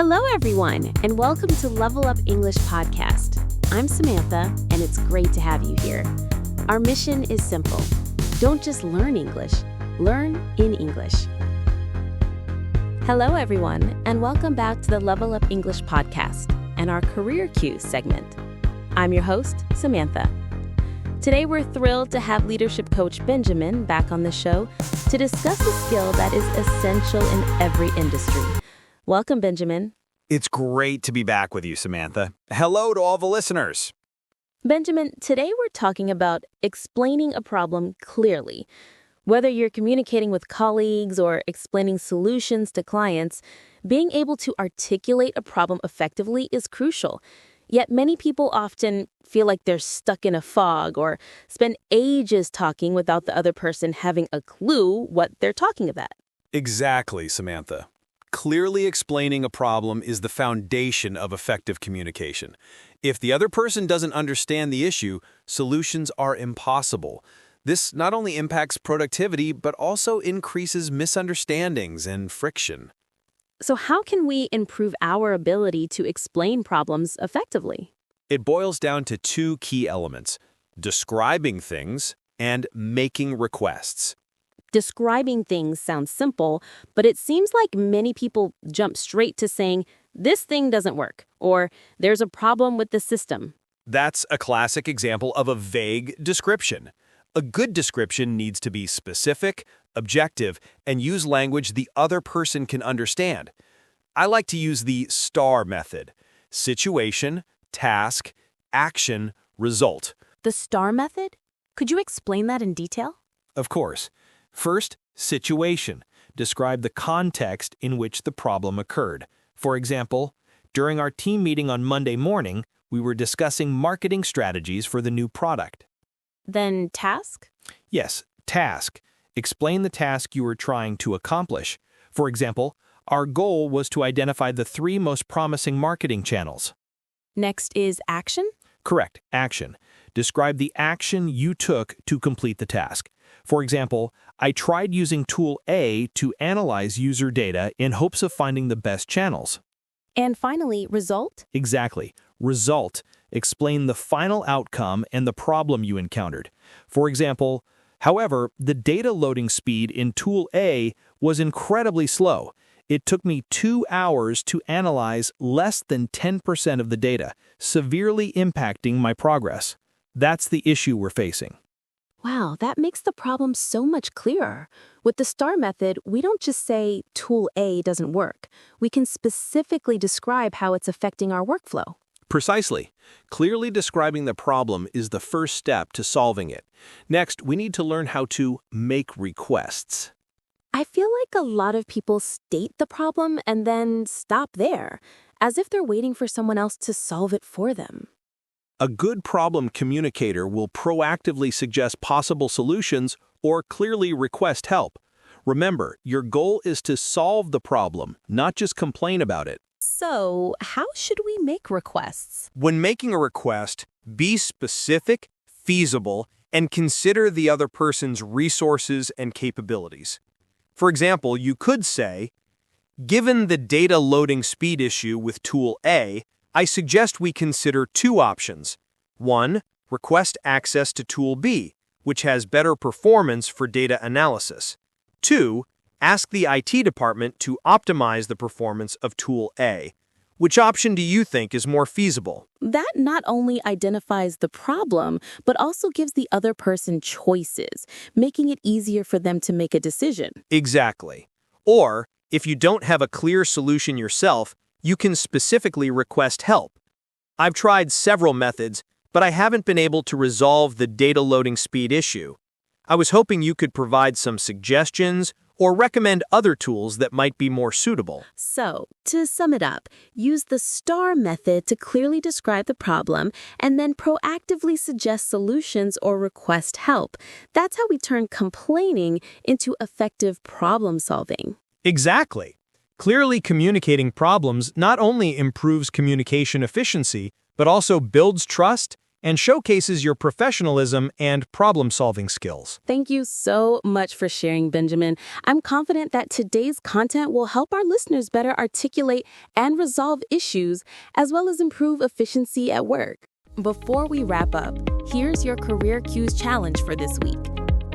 Hello, everyone, and welcome to Level Up English Podcast. I'm Samantha, and it's great to have you here. Our mission is simple. Don't just learn English, learn in English. Hello, everyone, and welcome back to the Level Up English Podcast and our Career Cues segment. I'm your host, Samantha. Today, we're thrilled to have leadership coach Benjamin back on the show to discuss a skill that is essential in every industry. Welcome, Benjamin. It's great to be back with you, Samantha. Hello to all the listeners. Benjamin, today we're talking about explaining a problem clearly. Whether you're communicating with colleagues or explaining solutions to clients, being able to articulate a problem effectively is crucial. Yet many people often feel like they're stuck in a fog or spend ages talking without the other person having a clue what they're talking about. Exactly, Samantha. Clearly explaining a problem is the foundation of effective communication. If the other person doesn't understand the issue, solutions are impossible. This not only impacts productivity, but also increases misunderstandings and friction. So how can we improve our ability to explain problems effectively? It boils down to two key elements: describing things and making requests. Describing things sounds simple, but it seems like many people jump straight to saying, this thing doesn't work, or there's a problem with the system. That's a classic example of a vague description. A good description needs to be specific, objective, and use language the other person can understand. I like to use the STAR method: situation, task, action, result. The STAR method? Could you explain that in detail? Of course. First, situation. Describe the context in which the problem occurred. For example, during our team meeting on Monday morning, we were discussing marketing strategies for the new product. Then task? Yes, task. Explain the task you were trying to accomplish. For example, our goal was to identify the 3 most promising marketing channels. Next is action? Correct, action. Describe the action you took to complete the task. For example, I tried using tool A to analyze user data in hopes of finding the best channels. And finally, result? Exactly. Result. Explain the final outcome and the problem you encountered. For example, however, the data loading speed in tool A was incredibly slow. It took me 2 hours to analyze less than 10% of the data, severely impacting my progress. That's the issue we're facing. Wow, that makes the problem so much clearer. With the STAR method, we don't just say tool A doesn't work. We can specifically describe how it's affecting our workflow. Precisely. Clearly describing the problem is the first step to solving it. Next, we need to learn how to make requests. I feel like a lot of people state the problem and then stop there, as if they're waiting for someone else to solve it for them. A good problem communicator will proactively suggest possible solutions or clearly request help. Remember, your goal is to solve the problem, not just complain about it. So, how should we make requests? When making a request, be specific, feasible, and consider the other person's resources and capabilities. For example, you could say, given the data loading speed issue with tool A, I suggest we consider 2 options. 1, request access to tool B, which has better performance for data analysis. 2, ask the IT department to optimize the performance of tool A. Which option do you think is more feasible? That not only identifies the problem, but also gives the other person choices, making it easier for them to make a decision. Exactly. Or, if you don't have a clear solution yourself, you can specifically request help. I've tried several methods, but I haven't been able to resolve the data loading speed issue. I was hoping you could provide some suggestions or recommend other tools that might be more suitable. So, to sum it up, use the STAR method to clearly describe the problem and then proactively suggest solutions or request help. That's how we turn complaining into effective problem solving. Exactly. Clearly communicating problems not only improves communication efficiency, but also builds trust and showcases your professionalism and problem-solving skills. Thank you so much for sharing, Benjamin. I'm confident that today's content will help our listeners better articulate and resolve issues, as well as improve efficiency at work. Before we wrap up, here's your Career Cues challenge for this week.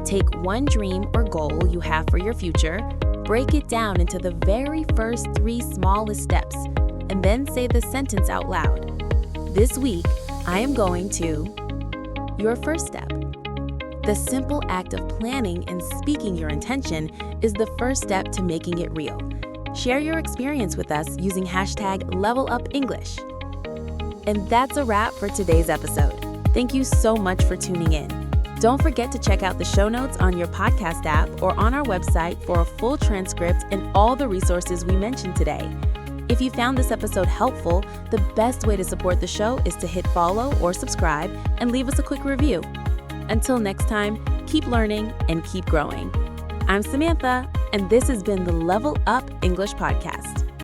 Take one dream or goal you have for your future, break it down into the very first 3 smallest steps, and then say the sentence out loud. This week, I am going to... Your first step. The simple act of planning and speaking your intention is the first step to making it real. Share your experience with us using hashtag #LevelUpEnglish. And that's a wrap for today's episode. Thank you so much for tuning in. Don't forget to check out the show notes on your podcast app or on our website for a full transcript and all the resources we mentioned today. If you found this episode helpful, the best way to support the show is to hit follow or subscribe and leave us a quick review. Until next time, keep learning and keep growing. I'm Samantha, and this has been the Level Up English Podcast.